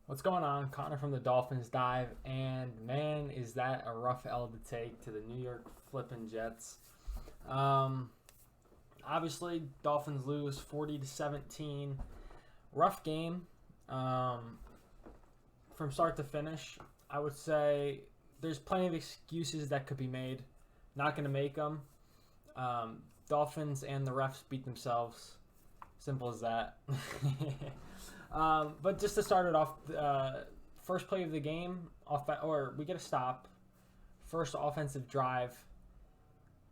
What's going on? Connor from the Dolphins Dive, and man, is that a rough L to take to the New York flippin' Jets. Um, Obviously, Dolphins lose 40-17. Rough game um, from start to finish. I would say there's plenty of excuses that could be made. Not going to make them. Dolphins and the refs beat themselves. Simple as that. But just to start it off, first play of the game, or we get a stop. First offensive drive,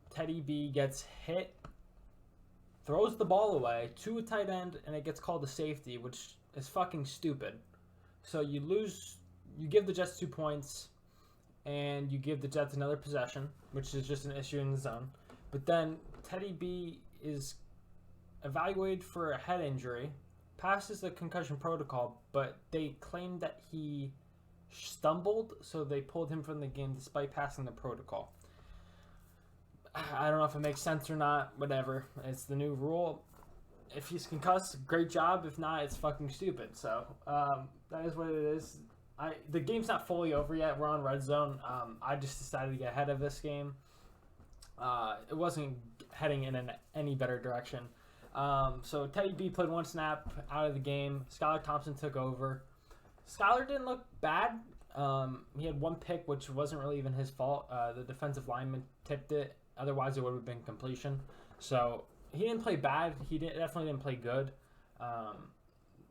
Teddy B gets hit, throws the ball away to a tight end, and it gets called a safety, which is fucking stupid. So you lose, you give the Jets 2 points, and you give the Jets another possession, which is just an issue in the zone. But then Teddy B is evaluated for a head injury, passes the concussion protocol, but they claimed that he stumbled, so they pulled him from the game despite passing the protocol. I don't know if it makes sense or not. Whatever. It's the new rule. If he's concussed, great job. If not, it's fucking stupid. So that is what it is. The game's not fully over yet. We're on red zone. I just decided to get ahead of this game. It wasn't heading in any better direction. So Teddy B played one snap out of the game. Skylar Thompson took over. Skylar didn't look bad. He had one pick, which wasn't really even his fault. The defensive lineman tipped it. Otherwise, it would have been completion. So he didn't play bad. Definitely didn't play good.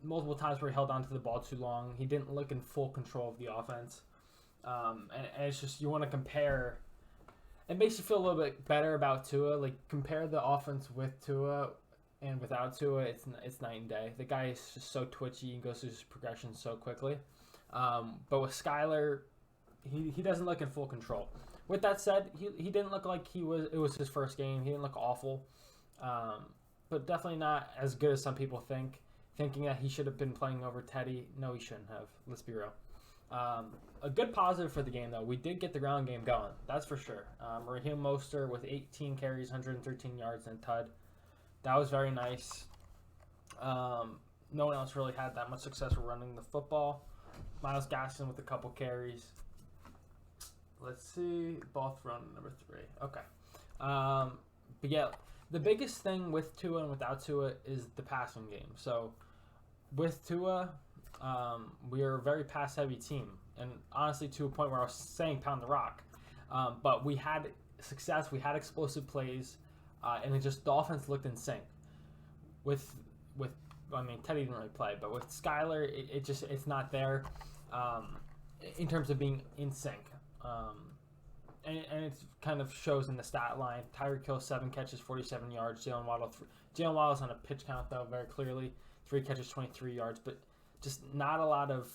Multiple times where he held onto the ball too long. He didn't look in full control of the offense. And it's just, you want to compare. It makes you feel a little bit better about Tua. Like, compare the offense with Tua and without Tua. It's night and day. The guy is just so twitchy and goes through his progression so quickly. But with Skylar, he doesn't look in full control. With that said, he didn't look like it was his first game. He didn't look awful, but definitely not as good as some people think. Thinking that he should have been playing over Teddy. No, he shouldn't have. Let's be real. A good positive for the game, though. We did get the ground game going. That's for sure. Raheem Mostert with 18 carries, 113 yards, and TUD. That was very nice. No one else really had that much success running the football. Miles Gaskin with a couple carries. Let's see. Both run number 3. Okay. But yeah, the biggest thing with Tua and without Tua is the passing game. So with Tua, we are a very pass-heavy team. And honestly, to a point where I was saying pound the rock. But we had success. We had explosive plays. And it just, the offense looked in sync. Teddy didn't really play. But with Skylar, it's not there in terms of being in sync. And it kind of shows in the stat line. Tyreek Hill 7 catches, 47 yards. Jalen Waddle's on a pitch count though, very clearly. 3 catches, 23 yards, but just not a lot of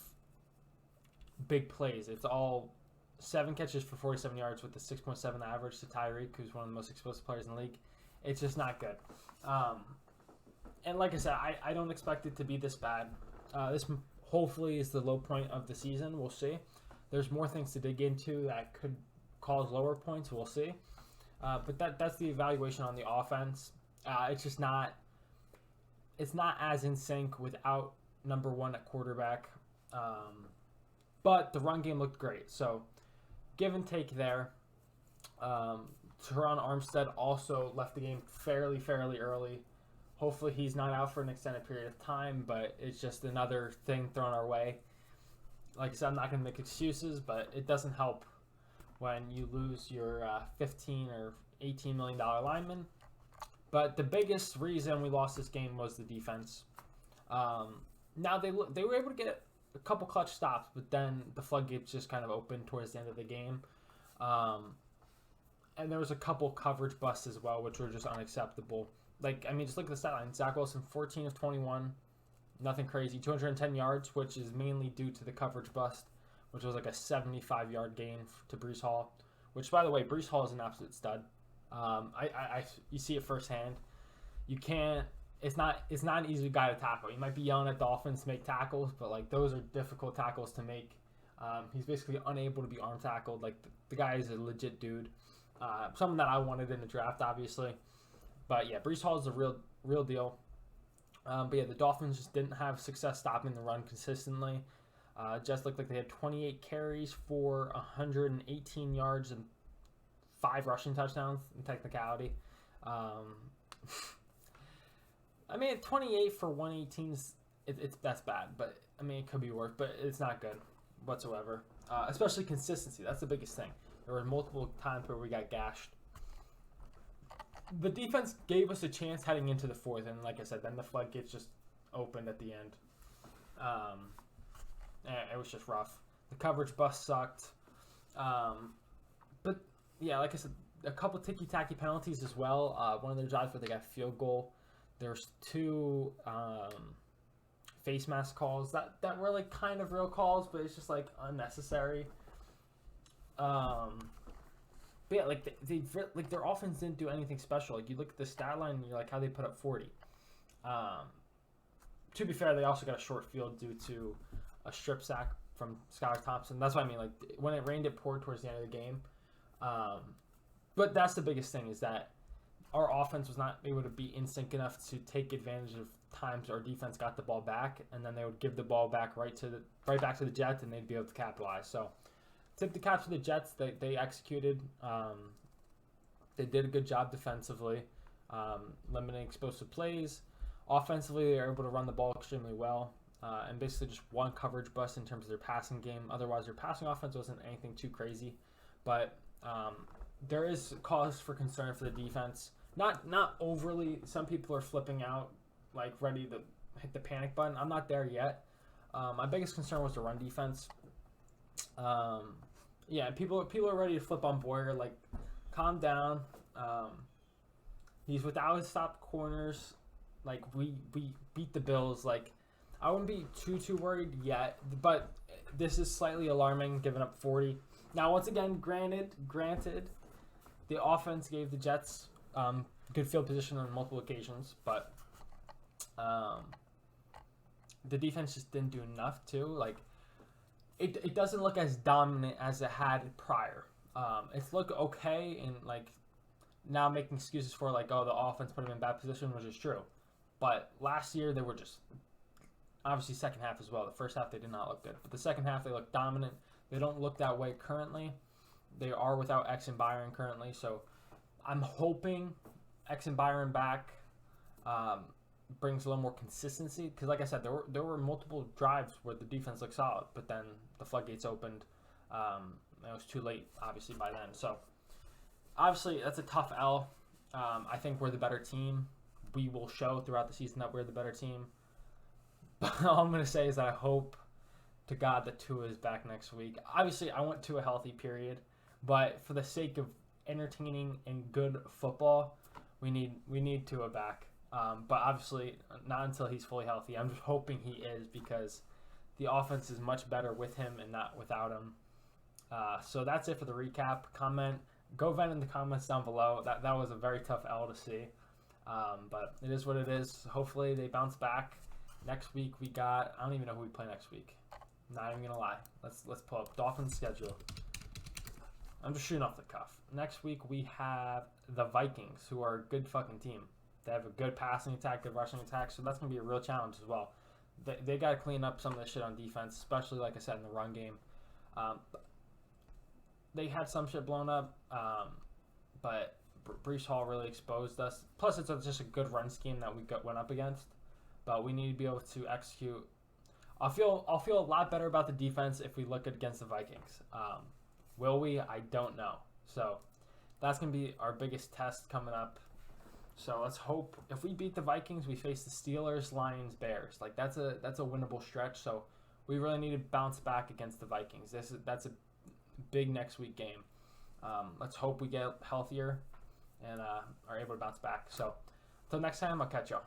big plays. It's all 7 catches for 47 yards with the 6.7 average to Tyreek, who's one of the most explosive players in the league. It's just not good. And like I said, I don't expect it to be this bad. This hopefully is the low point of the season. We'll see. There's more things to dig into that could cause lower points. We'll see. But that's the evaluation on the offense. It's just not. It's not as in sync without number 1 at quarterback. But the run game looked great. So give and take there. Teron Armstead also left the game fairly early. Hopefully he's not out for an extended period of time. But it's just another thing thrown our way. Like I said, I'm not going to make excuses, but it doesn't help when you lose your $15 or $18 million lineman. But the biggest reason we lost this game was the defense. Now they were able to get a couple clutch stops, but then the floodgates just kind of opened towards the end of the game. And there was a couple coverage busts as well, which were just unacceptable. Just look at the stat line. Zach Wilson, 14 of 21. Nothing crazy. 210 yards, which is mainly due to the coverage bust, which was like a 75-yard gain to Breece Hall. Which, by the way, Breece Hall is an absolute stud. You see it firsthand. You can't. It's not an easy guy to tackle. You might be yelling at Dolphins to make tackles, but like those are difficult tackles to make. He's basically unable to be arm tackled. Like the guy is a legit dude. Someone that I wanted in the draft, obviously. But yeah, Breece Hall is a real deal. But yeah, the Dolphins just didn't have success stopping the run consistently. Jets looked like they had 28 carries for 118 yards and 5 rushing touchdowns in technicality. I mean, 28 for 118 that's bad, but I mean it could be worse, but it's not good whatsoever. Especially consistency. That's the biggest thing. There were multiple times where we got gashed. The defense gave us a chance heading into the fourth, and like I said, then the floodgates just opened at the end. It was just rough. The coverage bust sucked. But yeah, like I said, a couple ticky-tacky penalties as well. One of their drives where they got a field goal. There's 2 face mask calls that were like kind of real calls, but it's just like unnecessary. But yeah, like they like their offense didn't do anything special. Like you look at the stat line, and you're like, how they put up 40. To be fair, they also got a short field due to a strip sack from Skylar Thompson. That's what I mean. Like when it rained, it poured towards the end of the game. But that's the biggest thing, is that our offense was not able to be in sync enough to take advantage of times our defense got the ball back, and then they would give the ball back right back to the Jets, and they'd be able to capitalize. So tip the cap to the Jets. They executed. They did a good job defensively, limiting explosive plays. Offensively, they were able to run the ball extremely well, and basically just one coverage bust in terms of their passing game. Otherwise, their passing offense wasn't anything too crazy, but there is cause for concern for the defense. Not overly. Some people are flipping out, like ready to hit the panic button. I'm not there yet. My biggest concern was the run defense. Yeah, people are ready to flip on Boyer. Like, calm down. He's without his top corners. Like, we beat the Bills. Like, I wouldn't be too worried yet, but this is slightly alarming, giving up 40. Now, once again, granted, the offense gave the Jets good field position on multiple occasions, but the defense just didn't do enough too. Like, it doesn't look as dominant as it had prior. It's look okay, and like now making excuses for like, oh, the offense put them in bad position, which is true. But last year they were just, obviously second half as well. The first half they did not look good, but the second half they looked dominant. They don't look that way currently. They are without X and Byron currently, so I'm hoping X and Byron back brings a little more consistency. Because like I said, there were multiple drives where the defense looked solid, but then the floodgates opened. It was too late, obviously, by then. So obviously that's a tough L. I think we're the better team. We will show throughout the season that we're the better team. But all I'm going to say is that I hope to God that Tua is back next week. Obviously, I want Tua healthy, period. But for the sake of entertaining and good football, we need Tua back. But obviously, not until he's fully healthy. I'm just hoping he is, because the offense is much better with him and not without him. So that's it for the recap. Go vent in the comments down below. That was a very tough L to see. But it is what it is. Hopefully they bounce back. Next week we got, I don't even know who we play next week. Not even gonna lie. Let's pull up Dolphins schedule. I'm just shooting off the cuff. Next week we have the Vikings, who are a good fucking team. They have a good passing attack, good rushing attack, so that's gonna be a real challenge as well. They got to clean up some of the shit on defense, especially like I said in the run game. They had some shit blown up, but Breece Hall really exposed us. Plus, it's just a good run scheme that we went up against. But we need to be able to execute. I'll feel a lot better about the defense if we look against the Vikings. Will we? I don't know. So that's going to be our biggest test coming up. So let's hope if we beat the Vikings, we face the Steelers, Lions, Bears. Like that's a winnable stretch. So we really need to bounce back against the Vikings. That's a big next week game. Let's hope we get healthier and are able to bounce back. So until next time, I'll catch y'all.